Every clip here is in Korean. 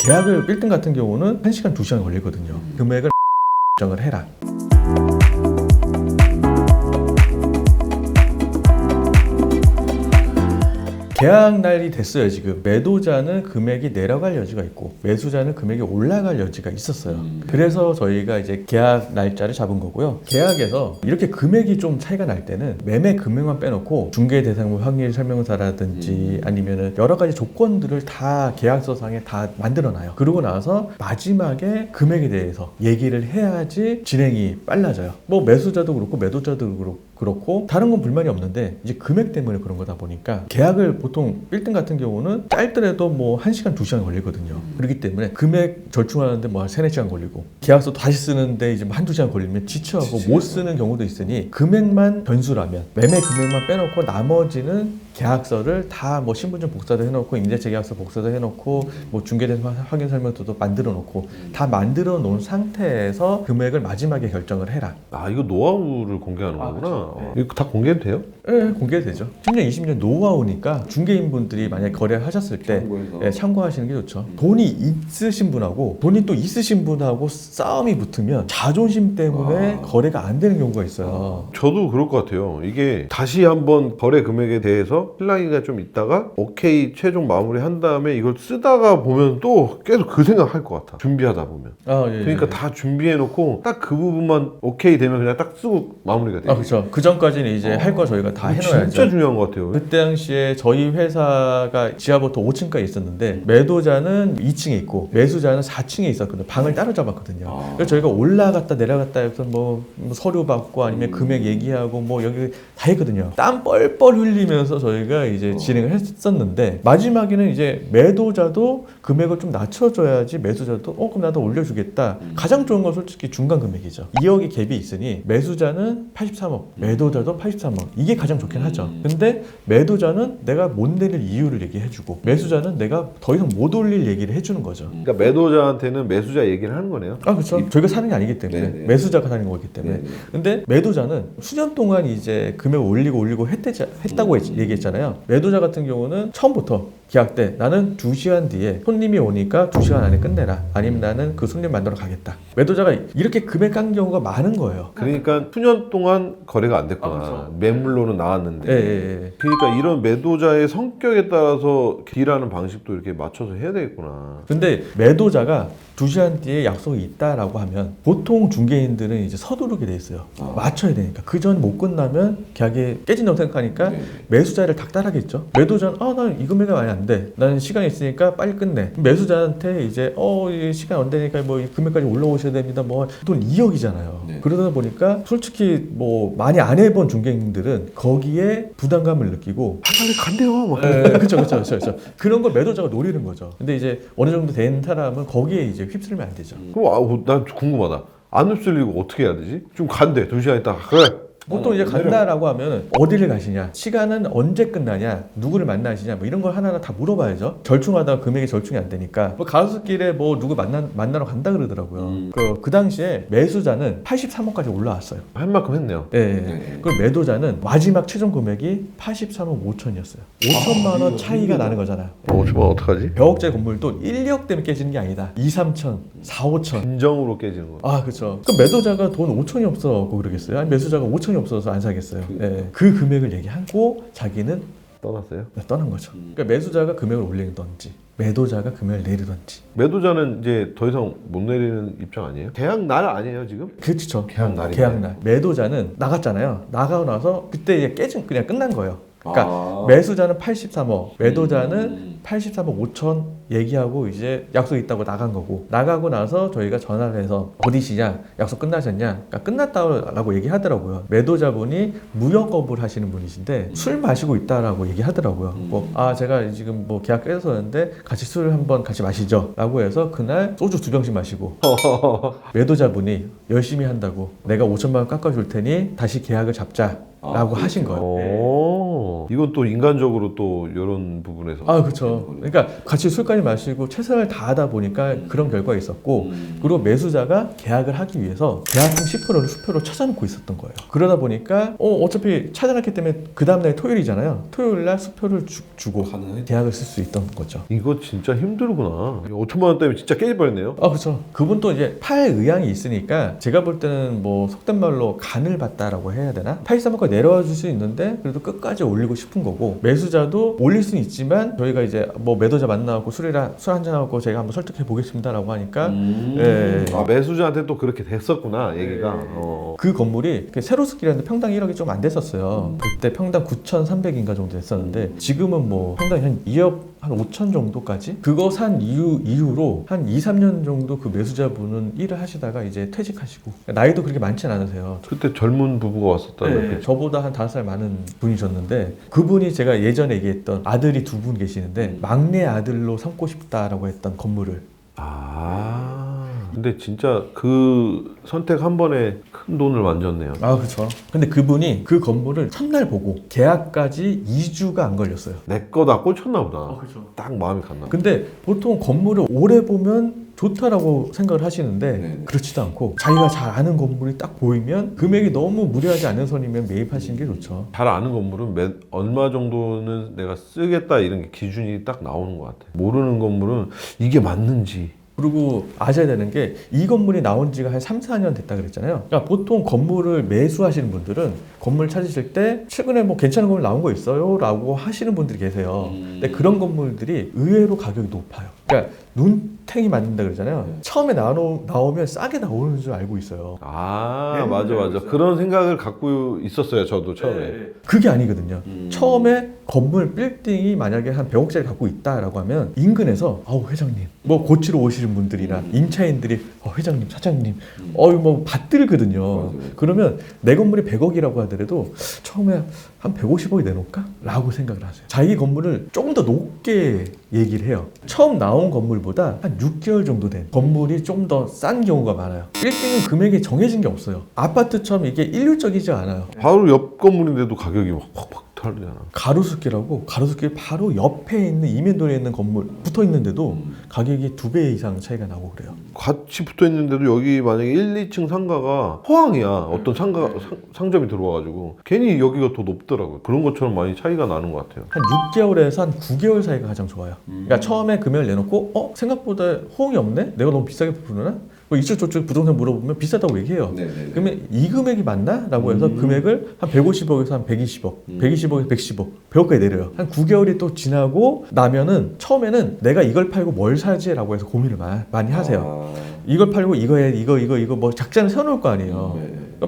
계약을 빌딩 같은 경우는 1시간, 2시간 걸리거든요. 금액을 결정을 해라. 계약 날이 됐어요. 지금 매도자는 금액이 내려갈 여지가 있고 매수자는 금액이 올라갈 여지가 있었어요. 그래서 저희가 이제 계약 날짜를 잡은 거고요. 계약에서 이렇게 금액이 좀 차이가 날 때는 매매 금액만 빼놓고 중개 대상물 확률 설명서라든지 아니면은 여러 가지 조건들을 다 계약서상에 다 만들어놔요. 그러고 나서 마지막에 금액에 대해서 얘기를 해야지 진행이 빨라져요. 뭐 매수자도 그렇고 매도자도 그렇고 다른 건 불만이 없는데 이제 금액 때문에 그런 거다 보니까 계약을 보통 빌딩 같은 경우는 짧더라도 뭐 1시간, 2시간 걸리거든요. 그렇기 때문에 금액 절충하는데 뭐 한 3, 4시간 걸리고 계약서 다시 쓰는데 이제 뭐 1-2시간 걸리면 지쳐하고 못 쓰는 경우도 있으니 금액만 변수라면 매매 금액만 빼놓고 나머지는 계약서를 다 뭐 신분증 복사도 해놓고 임대차 계약서 복사도 해놓고 뭐 중개된 확인 설명서도 만들어 놓고 다 만들어 놓은 상태에서 금액을 마지막에 결정을 해라. 아, 이거 노하우를 공개하는 거구나. 그렇죠. 네. 이거 다 공개도 돼요? 네, 공개되죠. 10년, 20년 노하우니까 중개인분들이 만약에 거래를 하셨을 때 참고하시는 게 좋죠. 돈이 있으신 분하고 돈이 또 있으신 분하고 싸움이 붙으면 자존심 때문에 거래가 안 되는 경우가 있어요. 저도 그럴 것 같아요. 이게 다시 한번 거래 금액에 대해서 신랑이가 좀 있다가 오케이 최종 마무리 한 다음에 이걸 쓰다가 보면 또 계속 그 생각 할 것 같아. 준비하다 보면. 예, 그러니까 다 준비해 놓고 딱 그 부분만 오케이 되면 그냥 딱 쓰고 마무리가 돼요. 그렇죠. 그 전까지는 이제 할 거 저희가 다 해놔야죠. 진짜 중요한 것 같아요. 그때 당시에 저희 회사가 지하부터 5층까지 있었는데 매도자는 2층에 있고 매수자는 4층에 있었거든요. 방을 따로 잡았거든요. 그래서 저희가 올라갔다 내려갔다 해서 뭐 서류 받고 아니면 금액 얘기하고 뭐 여기 다 했거든요. 땀 뻘뻘 흘리면서 저희가 이제 진행을 했었는데 마지막에는 이제 매도자도 금액을 좀 낮춰줘야지 매수자도 그럼 나도 올려주겠다. 가장 좋은 건 솔직히 중간 금액이죠. 2억의 갭이 있으니 매수자는 83억, 매도자도 83억. 이게 가장 좋긴 하죠. 근데 매도자는 내가 못 내릴 이유를 얘기해주고 매수자는 내가 더 이상 못 올릴 얘기를 해주는 거죠. 그러니까 매도자한테는 매수자 얘기를 하는 거네요. 그렇죠. 저희가 사는 게 아니기 때문에 네네. 매수자가 사는 거기 때문에. 근데 매도자는 수년 동안 이제 금액을 올리고 했다고 얘기했잖아요. 매도자 같은 경우는 처음부터 계약 때 나는 2시간 뒤에 손님이 오니까 2시간 안에 끝내라. 아니면 나는 그 손님 만나러 가겠다. 매도자가 이렇게 금액 깐 경우가 많은 거예요. 그러니까 수년 동안 거래가 안 됐구나. 그렇죠. 매물로는 나왔는데. 예. 그러니까 이런 매도자의 성격에 따라서 딜하는 방식도 이렇게 맞춰서 해야 되겠구나. 근데 매도자가 2시간 뒤에 약속이 있다라고 하면 보통 중개인들은 이제 서두르게 돼 있어요. 맞춰야 되니까. 그 전 못 끝나면 계약이 깨진다고 생각하니까 매수자를 닥달하겠죠. 매도자는 난 이 금액이 많이 안 돼. 나는 시간이 있으니까 빨리 끝내. 매수자한테 이제 이 시간 안 되니까 뭐 이 금액까지 올라오셔야 됩니다. 뭐 돈 2억이잖아요. 그러다 보니까 솔직히 뭐 많이 안 해본 중개인들은 거기에 부담감을 느끼고 빨리 간대요. 그렇죠. 그런 걸 매도자가 노리는 거죠. 근데 이제 어느 정도 된 사람은 거기에 이제 휩쓸면 안 되죠. 그럼 난 궁금하다. 안 휩쓸리고 어떻게 해야 되지? 좀 간대. 2시간 있다. 그래. 보통 이제 간다라고 하면 어디를 가시냐, 시간은 언제 끝나냐, 누구를 만나시냐, 뭐 이런 걸 하나하나 다 물어봐야죠. 절충하다가 금액이 절충이 안 되니까 뭐 가로수길에 뭐 누구 만나러 간다 그러더라고요. 그 당시에 매수자는 83억까지 올라왔어요. 할 만큼 했네요. 네. 그리고 매도자는 마지막 최종 금액이 83억 5천이었어요. 5천만 원 차이가 나는 거잖아요. 정말 어떡하지? 벽업제 건물도 1억 때문에 깨지는 게 아니다. 2, 3천, 4, 5천. 진정으로 깨지는 거. 그렇죠. 그럼 매도자가 돈 5천이 없어갖고 그러겠어요? 아니 매수자가 5천이 없어서 안 사겠어요? 그 금액을 얘기하고 자기는 떠났어요? 떠난 거죠. 그러니까 매수자가 금액을 올리든지 매도자가 금액을 내리든지. 매도자는 이제 더 이상 못 내리는 입장 아니에요? 계약 날 아니에요 지금? 그렇죠. 계약 날이네. 계약 날. 매도자는 나갔잖아요. 나가고 나서 그때 이제 그냥 끝난 거예요. 그러니까 매수자는 83억, 매도자는 83억 5천 얘기하고 이제 약속 있다고 나간 거고, 나가고 나서 저희가 전화를 해서 어디시냐, 약속 끝나셨냐, 그러니까 끝났다고 얘기하더라고요. 매도자분이 무역업을 하시는 분이신데 술 마시고 있다라고 얘기하더라고요. 제가 지금 뭐 계약 깨졌었는데 같이 술 한번 같이 마시죠 라고 해서 그날 소주 2병씩 마시고 매도자분이 열심히 한다고 내가 5천만 원 깎아줄 테니 다시 계약을 잡자 라고 하신 거예요. 이건 또 인간적으로 또 이런 부분에서 아, 그렇죠. 그러니까 같이 술까지 마시고 최선을 다하다 보니까 그런 결과가 있었고, 그리고 매수자가 계약을 하기 위해서 계약금 10%를 수표로 찾아놓고 있었던 거예요. 그러다 보니까 어차피 찾아놨기 때문에 그 다음날 토요일이잖아요. 토요일날 수표를 주고 계약을 쓸 수 있던 거죠. 이거 진짜 힘들구나. 5천만 원 때문에 진짜 깨져버렸네요. 아, 그렇죠. 그분 또 이제 팔 의향이 있으니까 제가 볼 때는 뭐 속된 말로 간을 봤다라고 해야 되나? 83억까지 내려와 줄 수 있는데 그래도 끝까지 올리고 싶은 거고, 매수자도 올릴 수는 있지만 저희가 이제 뭐 매도자 만나고 술 한잔하고 제가 한번 설득해 보겠습니다라고 하니까 예. 아, 매수자한테 또 그렇게 됐었구나 얘기가. 그 건물이 새로 스키라는데 평당 1억이 좀 안 됐었어요. 그때 평당 9,300인가 정도 됐었는데 지금은 뭐 평당 한 2억 한 5천 정도까지? 그거 산 이후로 한 2, 3년 정도 그 매수자분은 일을 하시다가 이제 퇴직하시고, 나이도 그렇게 많진 않으세요. 그때 젊은 부부가 왔었다는 네, 저보다 한 5살 많은 분이셨는데, 그분이 제가 예전에 얘기했던 아들이 두 분 계시는데 막내 아들로 삼고 싶다라고 했던 건물을. 근데 진짜 그 선택 한 번에 큰 돈을 만졌네요. 아, 그렇죠. 근데 그분이 그 건물을 첫날 보고 계약까지 2주가 안 걸렸어요. 내 거다 꽂혔나 보다. 그렇죠. 딱 마음이 갔나. 근데 보통 건물을 오래 보면 좋다라고 생각을 하시는데 그렇지도 않고, 자기가 잘 아는 건물이 딱 보이면 금액이 너무 무리하지 않은 선이면 매입하시는 게 좋죠. 잘 아는 건물은 얼마 정도는 내가 쓰겠다 이런 게 기준이 딱 나오는 것 같아. 모르는 건물은 이게 맞는지. 그리고 아셔야 되는 게 이 건물이 나온 지가 한 3, 4년 됐다 그랬잖아요. 그러니까 보통 건물을 매수하시는 분들은 건물 찾으실 때 최근에 뭐 괜찮은 건물 나온 거 있어요? 라고 하시는 분들이 계세요. 근데 그런 건물들이 의외로 가격이 높아요. 그러니까 눈탱이 맞는다 그러잖아요. 처음에 나오면 싸게 나오는 줄 알고 있어요. 맞아. 그런 생각을 갖고 있었어요, 저도 처음에. 그게 아니거든요. 처음에 건물 빌딩이 만약에 한 100억짜리 갖고 있다라고 하면 인근에서 회장님, 뭐 고치러 오시는 분들이나 임차인들이 회장님, 사장님, 뭐 받들거든요. 그러면 내 건물이 100억이라고 하더라도 처음에 한 150억이 내놓을까? 라고 생각을 하세요. 자기 건물을 조금 더 높게 얘기를 해요. 처음 나온 건물보다 한 6개월 정도 된 건물이 좀 더 싼 경우가 많아요. 빌딩은 금액이 정해진 게 없어요. 아파트처럼 이게 일률적이지 않아요. 바로 옆 건물인데도 가격이 확 다르잖아. 가로수길하고 가로수길 바로 옆에 있는 이면동에 있는 건물 붙어 있는데도 가격이 2배 이상 차이가 나고 그래요. 같이 붙어 있는데도 여기 만약에 1, 2층 상가가 포항이야. 어떤 상점이 들어와가지고 괜히 여기가 더 높더라고요. 그런 것처럼 많이 차이가 나는 것 같아요. 한 6개월에서 한 9개월 사이가 가장 좋아요. 그러니까 처음에 금액을 내놓고 생각보다 호응이 없네? 내가 너무 비싸게 부르나? 뭐 이쪽 저쪽 부동산 물어보면 비싸다고 얘기해요. 그러면 이 금액이 맞나? 라고 해서 금액을 한 150억에서 한 120억, 120억에서 110억, 100억까지 내려요. 한 9개월이 또 지나고 나면은 처음에는 내가 이걸 팔고 뭘 사지? 라고 해서 고민을 많이 하세요. 이걸 팔고 이거 뭐 작전을 세워놓을 거 아니에요.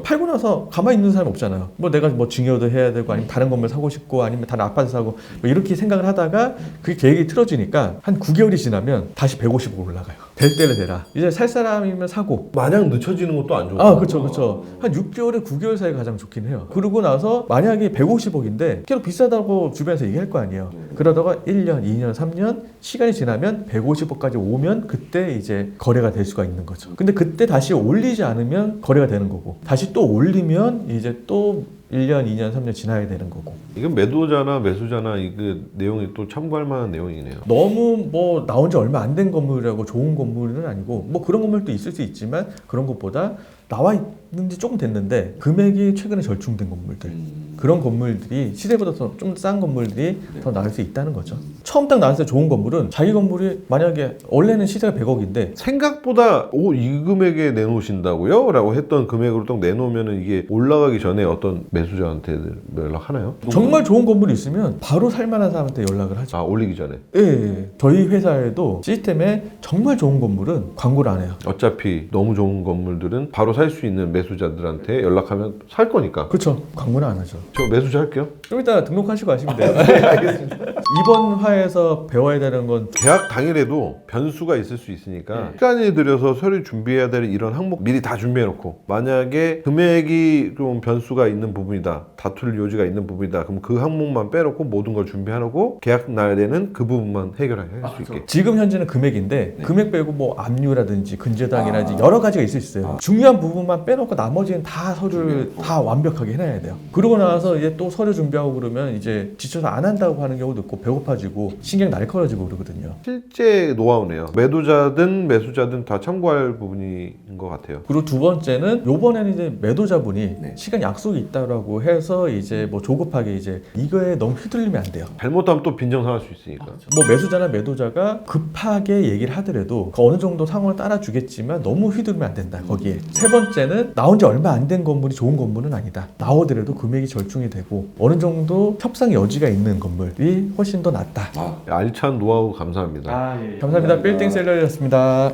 팔고 나서 가만히 있는 사람이 없잖아요. 뭐 내가 뭐 증여도 해야 되고 아니면 다른 건물 사고 싶고 아니면 다른 아파트 사고 뭐 이렇게 생각을 하다가 그게 계획이 틀어지니까 한 9개월이 지나면 다시 150억 올라가요. 될 때를 되라. 이제 살 사람이면 사고. 마냥 늦춰지는 것도 안 좋아. 그렇죠. 한 6개월에 9개월 사이가 가장 좋긴 해요. 그러고 나서 만약에 150억인데 계속 비싸다고 주변에서 얘기할 거 아니에요. 그러다가 1년, 2년, 3년 시간이 지나면 150억까지 오면 그때 이제 거래가 될 수가 있는 거죠. 근데 그때 다시 올리지 않으면 거래가 되는 거고, 다시 또 올리면 이제 또 1년, 2년, 3년 지나야 되는 거고. 이건 매도자나 매수자나 이게 내용이 또 참고할 만한 내용이네요. 너무 뭐 나온 지 얼마 안 된 건물이라고 좋은 건물은 아니고, 뭐 그런 건물도 있을 수 있지만 그런 것보다 나와 있는 지 조금 됐는데 금액이 최근에 절충된 건물들, 그런 건물들이 시세보다 좀 싼 건물들이 더 나을 수 있다는 거죠. 처음 딱 나왔을 때 좋은 건물은 자기 건물이 만약에 원래는 시세가 100억인데 생각보다 이 금액에 내놓으신다고요? 라고 했던 금액으로 딱 내놓으면 이게 올라가기 전에 어떤 매수자한테 연락하나요? 정말 좋은 건물이 있으면 바로 살만한 사람한테 연락을 하죠. 올리기 전에. 예. 저희 회사에도 시스템에 정말 좋은 건물은 광고를 안 해요. 어차피 너무 좋은 건물들은 바로 살 수 있는 매수자들한테 연락하면 살 거니까. 그렇죠. 광고는 안 하죠. 저 매수자 할게요. 좀 이따 등록하시고 하시면 돼요. 알겠습니다. 이번 화에서 배워야 되는 건 계약 당일에도 변수가 있을 수 있으니까 시간이 들여서 서류 준비해야 될 이런 항목 미리 다 준비해놓고, 만약에 금액이 좀 변수가 있는 부분이다, 다툴 요지가 있는 부분이다, 그럼 그 항목만 빼놓고 모든 걸 준비해놓고 계약 날에는 그 부분만 해결할 수 있게. 지금 현재는 금액인데 금액 빼고 뭐 압류라든지 근저당이라든지 여러 가지가 있을 수 있어요. 중요한 부분만 빼놓고 나머지는 다 서류를 다 완벽하게 해놔야 돼요. 그러고 나서 이제 또 서류 준비하고 그러면 이제 지쳐서 안 한다고 하는 경우도 있고 배고파지고 신경 날카로워지고 그러거든요. 실제 노하우네요. 매도자든 매수자든 다 참고할 부분인 것 같아요. 그리고 두 번째는 요번에는 이제 매도자분이 네. 시간 약속이 있다라고 해서 이제 뭐 조급하게 이제 이거에 너무 휘둘리면 안 돼요. 잘못하면 또 빈정상할 수 있으니까. 뭐 매수자나 매도자가 급하게 얘기를 하더라도 그 어느 정도 상황을 따라주겠지만 너무 휘둘리면 안 된다 거기에. 세 번째는 나온 지 얼마 안 된 건물이 좋은 건물은 아니다. 나오더라도 금액이 절충이 되고 어느 정도 협상 여지가 있는 건물이 훨씬 더 낫다. 알찬 노하우 감사합니다. 감사합니다. 빌딩 셀러였습니다.